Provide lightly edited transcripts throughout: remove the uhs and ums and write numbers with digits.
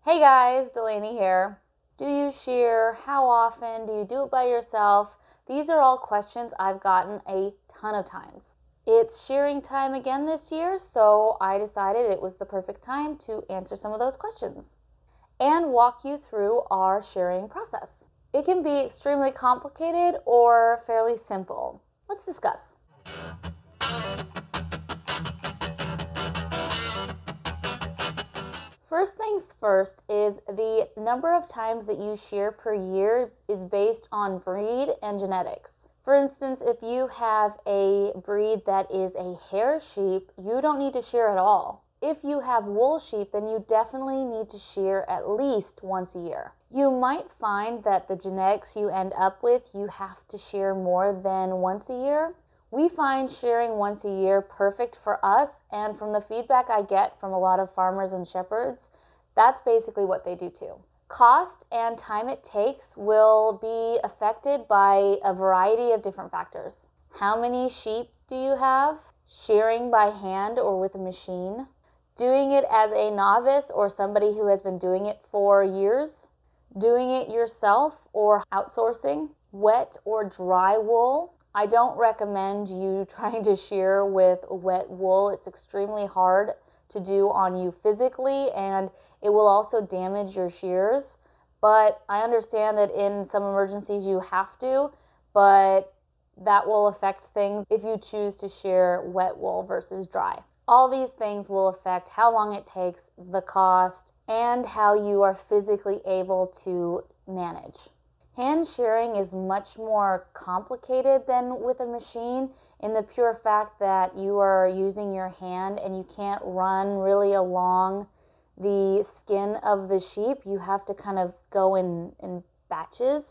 Hey guys, Delaney here. Do you shear? How often? Do you do it by yourself? These are all questions I've gotten a ton of times. It's shearing time again this year, so I decided it was the perfect time to answer some of those questions and walk you through our shearing process. It can be extremely complicated or fairly simple. Let's discuss. First things first is the number of times that you shear per year is based on breed and genetics. For instance, if you have a breed that is a hair sheep, you don't need to shear at all. If you have wool sheep, then you definitely need to shear at least once a year. You might find that the genetics you end up with, you have to shear more than once a year. We find shearing once a year perfect for us, and from the feedback I get from a lot of farmers and shepherds, that's basically what they do too. Cost and time it takes will be affected by a variety of different factors. How many sheep do you have? Shearing by hand or with a machine? Doing it as a novice or somebody who has been doing it for years? Doing it yourself or outsourcing? Wet or dry wool? I don't recommend you trying to shear with wet wool. It's extremely hard to do on you physically, and it will also damage your shears. But I understand that in some emergencies you have to, but that will affect things if you choose to shear wet wool versus dry. All these things will affect how long it takes, the cost, and how you are physically able to manage. Hand shearing is much more complicated than with a machine in the pure fact that you are using your hand and you can't run really along the skin of the sheep. You have to kind of go in batches,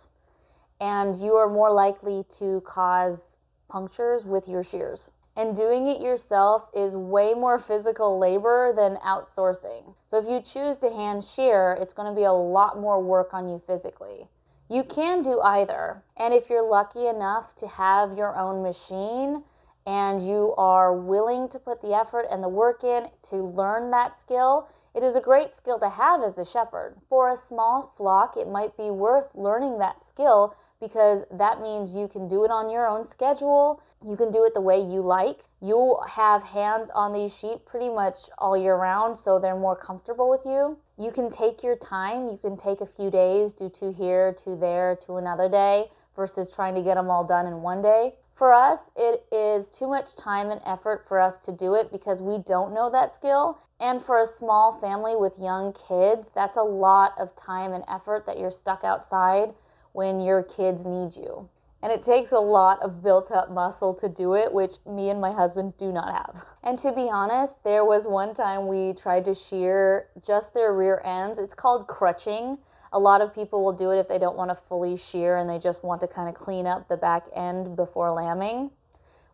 and you are more likely to cause punctures with your shears. And doing it yourself is way more physical labor than outsourcing. So if you choose to hand shear, it's going to be a lot more work on you physically. You can do either, and if you're lucky enough to have your own machine and you are willing to put the effort and the work in to learn that skill, it is a great skill to have as a shepherd. For a small flock, it might be worth learning that skill because that means you can do it on your own schedule. You can do it the way you like. You'll have hands on these sheep pretty much all year round, so they're more comfortable with you. You can take your time. You can take a few days, do 2 here, 2 there, to another day, versus trying to get them all done in one day. For us, it is too much time and effort for us to do it because we don't know that skill. And for a small family with young kids, that's a lot of time and effort that you're stuck outside when your kids need you. And it takes a lot of built up muscle to do it, which me and my husband do not have. And to be honest, there was one time we tried to shear just their rear ends. It's called crutching. A lot of people will do it if they don't want to fully shear and they just want to kind of clean up the back end before lambing.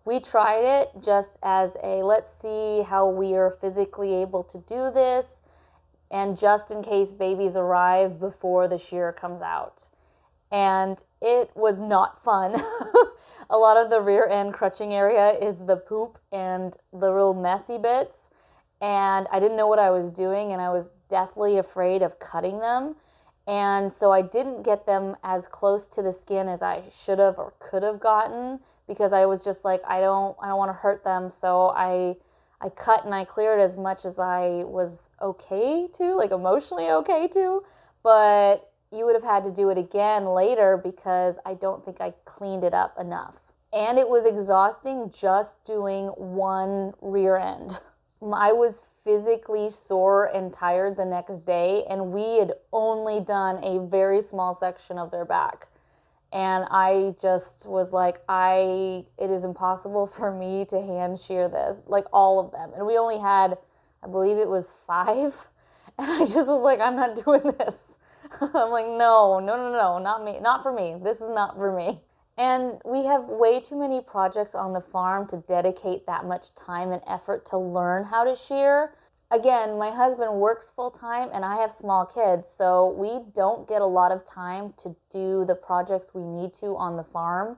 We tried it just as a let's see how we are physically able to do this, and just in case babies arrive before the shear comes out. And it was not fun. A lot of the rear end crutching area is the poop and the real messy bits. And I didn't know what I was doing, and I was deathly afraid of cutting them. And so I didn't get them as close to the skin as I should have or could have gotten, because I was just like, I don't want to hurt them. So I cut and I cleared as much as I was okay to, like emotionally okay to. But you would have had to do it again later because I don't think I cleaned it up enough. And it was exhausting just doing one rear end. I was physically sore and tired the next day, and we had only done a very small section of their back. And I just was like, it is impossible for me to hand shear this, like all of them. And we only had, I believe it was 5. And I just was like, I'm not doing this. I'm like, no, not me, not for me. This is not for me. And we have way too many projects on the farm to dedicate that much time and effort to learn how to shear. Again, my husband works full time and I have small kids, so we don't get a lot of time to do the projects we need to on the farm.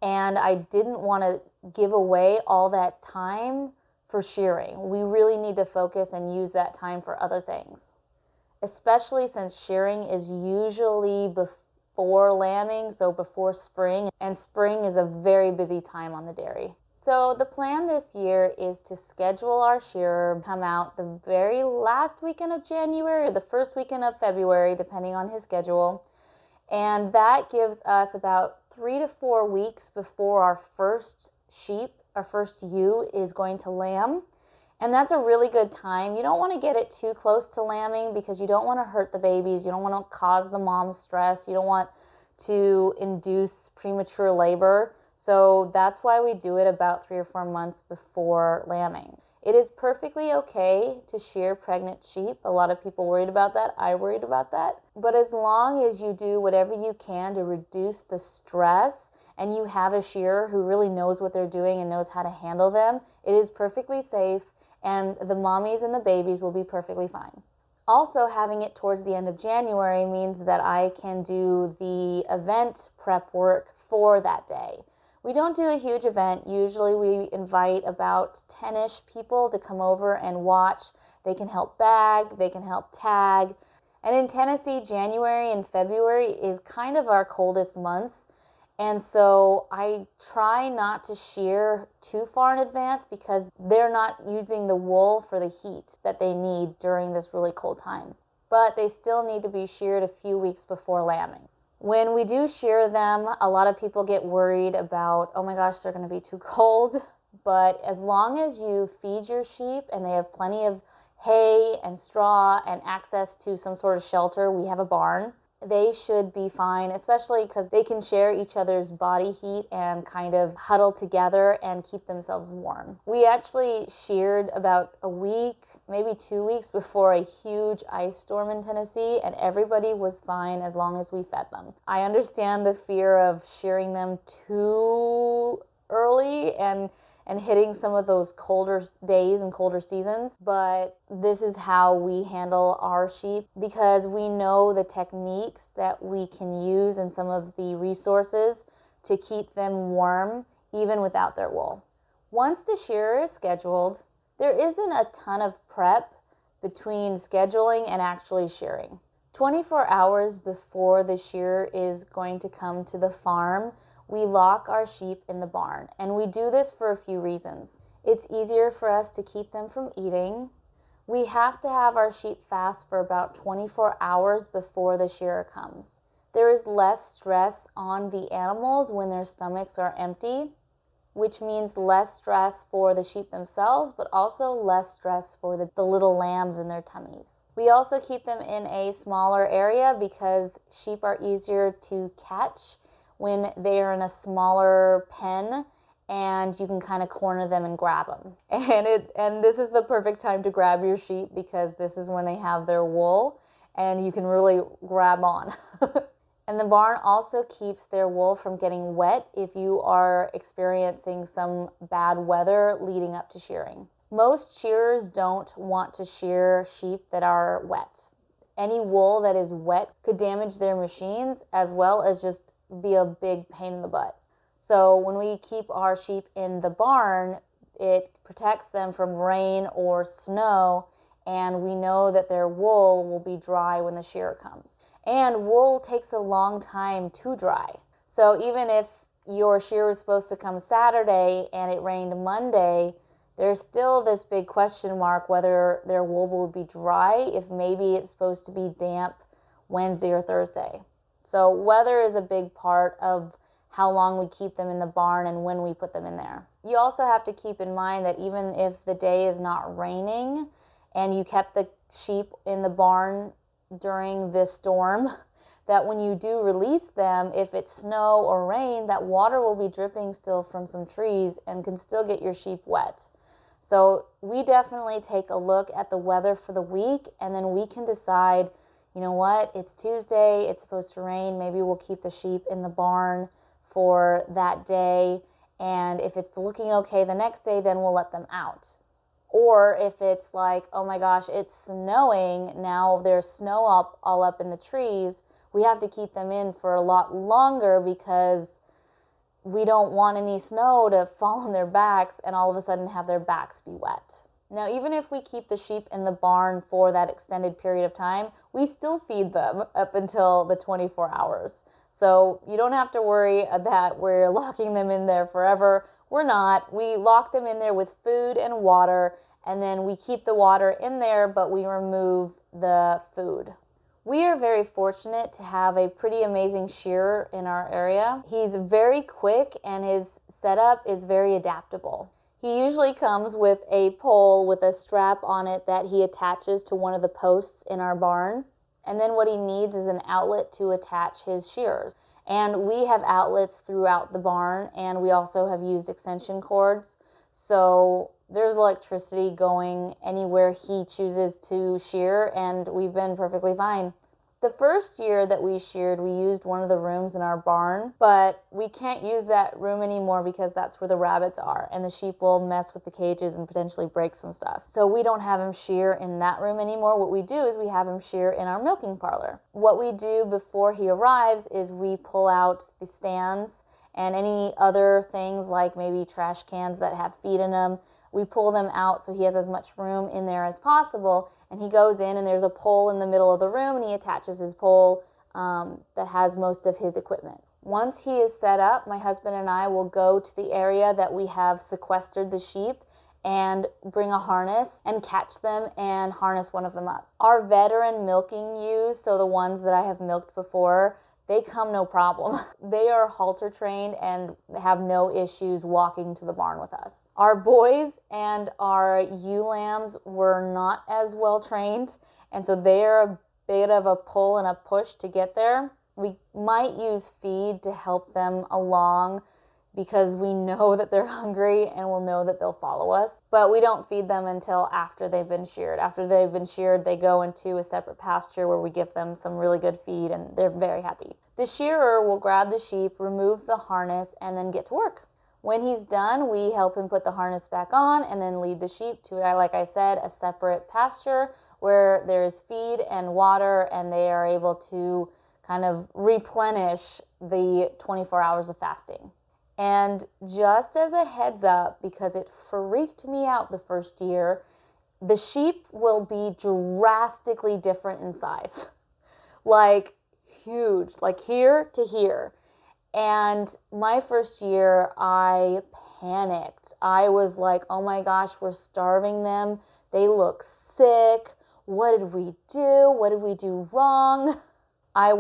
And I didn't want to give away all that time for shearing. We really need to focus and use that time for other things. especially since shearing is usually before lambing, so before spring, and spring is a very busy time on the dairy. So the plan this year is to schedule our shearer come out the very last weekend of January or the first weekend of February, depending on his schedule. And that gives us about 3 to 4 weeks before our first sheep, our first ewe, is going to lamb. And that's a really good time. You don't want to get it too close to lambing because you don't want to hurt the babies. You don't want to cause the mom stress. You don't want to induce premature labor. So that's why we do it about 3 or 4 months before lambing. It is perfectly okay to shear pregnant sheep. A lot of people worried about that. I worried about that. But as long as you do whatever you can to reduce the stress and you have a shearer who really knows what they're doing and knows how to handle them, it is perfectly safe and the mommies and the babies will be perfectly fine. Also, having it towards the end of January means that I can do the event prep work for that day. We don't do a huge event. Usually we invite about 10-ish people to come over and watch. They can help bag, they can help tag. And in Tennessee, January and February is kind of our coldest months. And so I try not to shear too far in advance because they're not using the wool for the heat that they need during this really cold time. But they still need to be sheared a few weeks before lambing. When we do shear them, a lot of people get worried about, oh my gosh, they're going to be too cold. But as long as you feed your sheep and they have plenty of hay and straw and access to some sort of shelter, we have a barn, they should be fine, especially because they can share each other's body heat and kind of huddle together and keep themselves warm. We actually sheared about a week, maybe 2 weeks before a huge ice storm in Tennessee, and everybody was fine as long as we fed them. I understand the fear of shearing them too early and hitting some of those colder days and colder seasons. But this is how we handle our sheep because we know the techniques that we can use and some of the resources to keep them warm even without their wool. Once the shearer is scheduled, there isn't a ton of prep between scheduling and actually shearing. 24 hours before the shearer is going to come to the farm, we lock our sheep in the barn, and we do this for a few reasons. It's easier for us to keep them from eating. We have to have our sheep fast for about 24 hours before the shearer comes. There is less stress on the animals when their stomachs are empty, which means less stress for the sheep themselves, but also less stress for the little lambs in their tummies. We also keep them in a smaller area because sheep are easier to catch when they are in a smaller pen and you can kind of corner them and grab them. And this is the perfect time to grab your sheep because this is when they have their wool and you can really grab on. And the barn also keeps their wool from getting wet if you are experiencing some bad weather leading up to shearing. Most shearers don't want to shear sheep that are wet. Any wool that is wet could damage their machines as well as just be a big pain in the butt. So when we keep our sheep in the barn, it protects them from rain or snow, and we know that their wool will be dry when the shearer comes. And wool takes a long time to dry. So even if your shearer is supposed to come Saturday and it rained Monday, there's still this big question mark whether their wool will be dry if maybe it's supposed to be damp Wednesday or Thursday. So weather is a big part of how long we keep them in the barn and when we put them in there. You also have to keep in mind that even if the day is not raining and you kept the sheep in the barn during this storm, that when you do release them, if it's snow or rain, that water will be dripping still from some trees and can still get your sheep wet. So we definitely take a look at the weather for the week and then we can decide, you know what, it's Tuesday, it's supposed to rain, maybe we'll keep the sheep in the barn for that day, and if it's looking okay the next day, then we'll let them out. Or if it's like, oh my gosh, it's snowing, now there's snow all up in the trees, we have to keep them in for a lot longer because we don't want any snow to fall on their backs and all of a sudden have their backs be wet. Now, even if we keep the sheep in the barn for that extended period of time, we still feed them up until the 24 hours. So you don't have to worry that we're locking them in there forever. We're not. We lock them in there with food and water, and then we keep the water in there, but we remove the food. We are very fortunate to have a pretty amazing shearer in our area. He's very quick and his setup is very adaptable. He usually comes with a pole with a strap on it that he attaches to one of the posts in our barn. And then what he needs is an outlet to attach his shears. And we have outlets throughout the barn, and we also have used extension cords. So there's electricity going anywhere he chooses to shear, and we've been perfectly fine. The first year that we sheared, we used one of the rooms in our barn, but we can't use that room anymore because that's where the rabbits are, and the sheep will mess with the cages and potentially break some stuff. So we don't have him shear in that room anymore. What we do is we have him shear in our milking parlor. What we do before he arrives is we pull out the stands and any other things like maybe trash cans that have feed in them. We pull them out so he has as much room in there as possible. And he goes in and there's a pole in the middle of the room and he attaches his pole that has most of his equipment. Once he is set up, my husband and I will go to the area that we have sequestered the sheep and bring a harness and catch them and harness one of them up. Our veteran milking ewes, so the ones that I have milked before, they come no problem. They are halter trained and have no issues walking to the barn with us. Our boys and our ewe lambs were not as well trained, and so they're a bit of a pull and a push to get there. We might use feed to help them along because we know that they're hungry and we'll know that they'll follow us. But we don't feed them until after they've been sheared. After they've been sheared, they go into a separate pasture where we give them some really good feed and they're very happy. The shearer will grab the sheep, remove the harness, and then get to work. When he's done, we help him put the harness back on and then lead the sheep to, like I said, a separate pasture where there's feed and water and they are able to kind of replenish the 24 hours of fasting. And just as a heads up, because it freaked me out the first year, the sheep will be drastically different in size. Like huge, like here to here. And my first year, I panicked. I was like, oh my gosh, we're starving them. They look sick. What did we do? What did we do wrong? I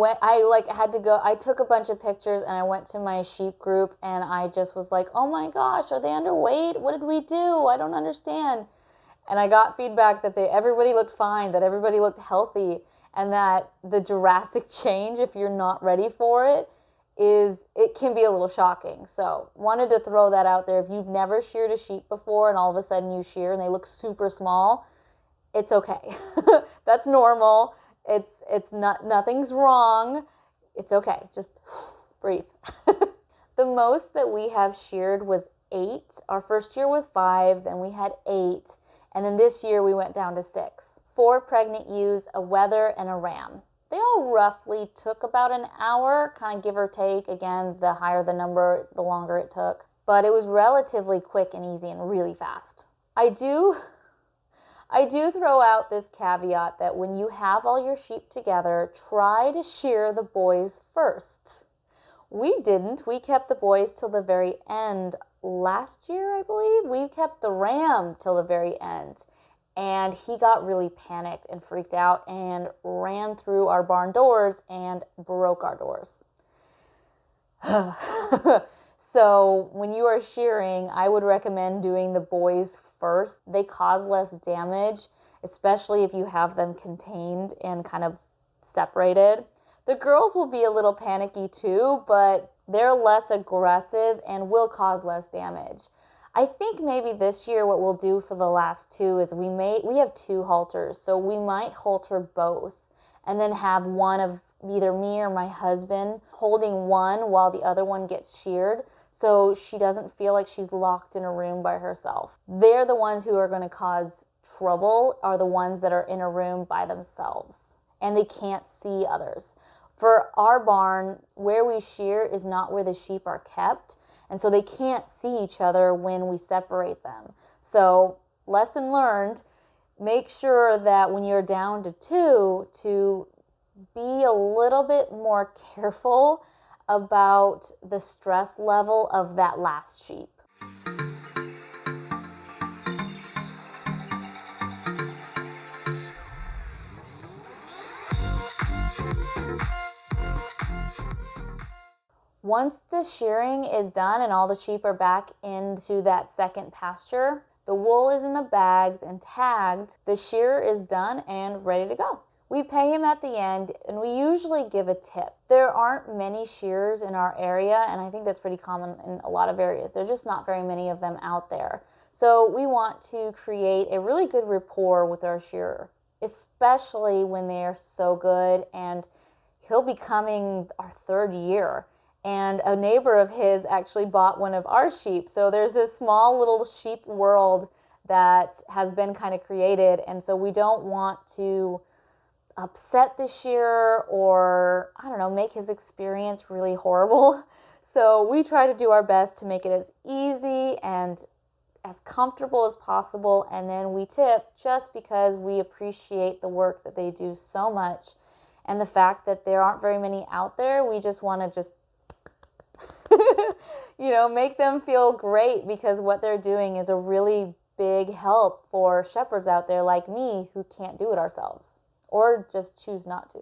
took a bunch of pictures and I went to my sheep group and I just was like, oh my gosh, are they underweight? What did we do? I don't understand. And I got feedback that everybody looked fine, that everybody looked healthy, and that the drastic change, if you're not ready for it, it can be a little shocking. So wanted to throw that out there. If you've never sheared a sheep before and all of a sudden you shear and they look super small, it's okay. That's normal. It's not, nothing's wrong. It's okay. Just breathe. The most that we have sheared was 8. Our first year was 5, then we had 8, and then this year we went down to 6. 4 pregnant ewes, a wether, and a ram. They all roughly took about an hour, kind of give or take. Again, the higher the number, the longer it took. But it was relatively quick and easy and really fast. I do throw out this caveat that when you have all your sheep together, try to shear the boys first. We didn't. We kept the boys till the very end. Last year, I believe, we kept the ram till the very end. And he got really panicked and freaked out and ran through our barn doors and broke our doors. So when you are shearing, I would recommend doing the boys first. They cause less damage, especially if you have them contained and kind of separated. The girls will be a little panicky too, but they're less aggressive and will cause less damage. I think maybe this year what we'll do for the last 2 is we have 2 halters, so we might halter both and then have one of either me or my husband holding one while the other one gets sheared, so she doesn't feel like she's locked in a room by herself. They're the ones who are going to cause trouble, are the ones that are in a room by themselves and they can't see others. For our barn, where we shear is not where the sheep are kept, and so they can't see each other when we separate them. So lesson learned, make sure that when you're down to 2, to be a little bit more careful about the stress level of that last sheep. Once the shearing is done and all the sheep are back into that second pasture, the wool is in the bags and tagged, the shear is done and ready to go. We pay him at the end, and we usually give a tip. There aren't many shearers in our area, and I think that's pretty common in a lot of areas. There's just not very many of them out there. So we want to create a really good rapport with our shearer, especially when they're so good, and he'll be coming our 3rd year. And a neighbor of his actually bought one of our sheep. So there's this small little sheep world that has been kind of created, and so we don't want to upset the shearer or, I don't know, make his experience really horrible. So we try to do our best to make it as easy and as comfortable as possible, and then we tip just because we appreciate the work that they do so much, and the fact that there aren't very many out there. We just want to just make them feel great, because what they're doing is a really big help for shepherds out there like me who can't do it ourselves or just choose not to.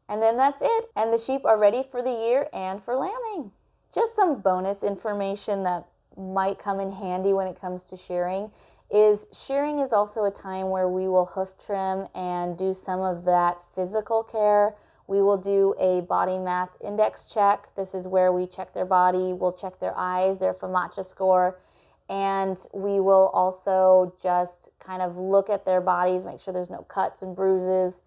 And then that's it. And the sheep are ready for the year and for lambing. Just some bonus information that might come in handy when it comes to shearing is also a time where we will hoof trim and do some of that physical care. We will do a body mass index check. This is where we check their body, we'll check their eyes, their FMACHA score, and we will also just kind of look at their bodies, make sure there's no cuts and bruises.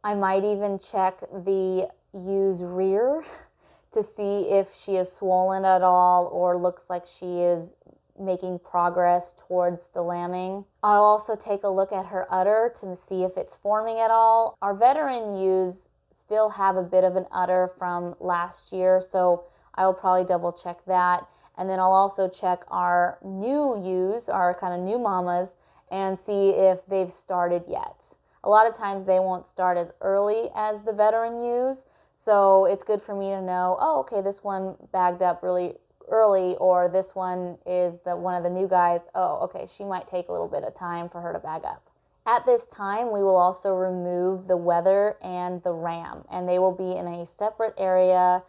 I might even check the ewe's rear to see if she is swollen at all or looks like she is making progress towards the lambing. I'll also take a look at her udder to see if it's forming at all. Our veteran ewes still have a bit of an udder from last year, so I'll probably double check that. And then I'll also check our new ewes, our kind of new mamas, and see if they've started yet. A lot of times they won't start as early as the veteran ewes, so it's good for me to know, oh, okay, this one bagged up really early, or this one is one of the new guys. Oh, okay, she might take a little bit of time for her to bag up. At this time, we will also remove the wether and the ram, and they will be in a separate area.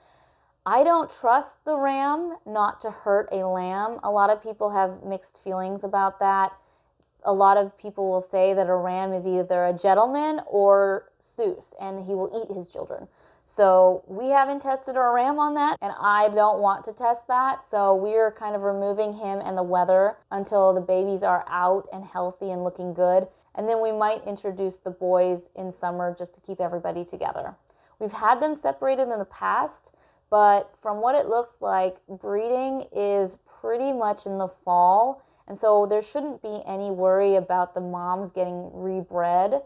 I don't trust the ram not to hurt a lamb. A lot of people have mixed feelings about that. A lot of people will say that a ram is either a gentleman or Seuss, and he will eat his children. So we haven't tested our ram on that, and I don't want to test that. So we're kind of removing him and the wether until the babies are out and healthy and looking good. And then we might introduce the boys in summer just to keep everybody together. We've had them separated in the past, but from what it looks like, breeding is pretty much in the fall. And so there shouldn't be any worry about the moms getting rebred.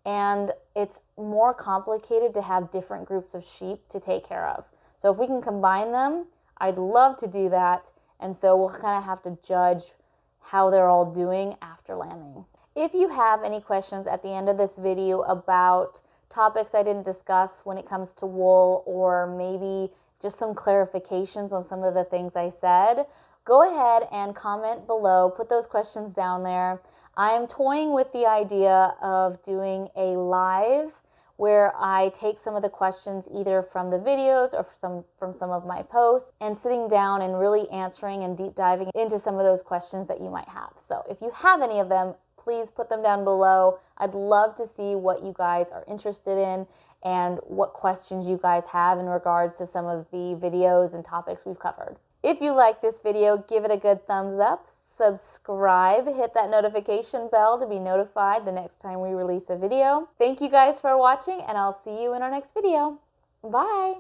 And it's more complicated to have different groups of sheep to take care of. So if we can combine them, I'd love to do that. And so we'll kind of have to judge how they're all doing after lambing. If you have any questions at the end of this video about topics I didn't discuss when it comes to wool, or maybe just some clarifications on some of the things I said, go ahead and comment below. Put those questions down there. I'm toying with the idea of doing a live where I take some of the questions either from the videos or from some of my posts, and sitting down and really answering and deep diving into some of those questions that you might have. So if you have any of them, please put them down below. I'd love to see what you guys are interested in and what questions you guys have in regards to some of the videos and topics we've covered. If you like this video, give it a good thumbs up, subscribe, hit that notification bell to be notified the next time we release a video. Thank you guys for watching, and I'll see you in our next video. Bye!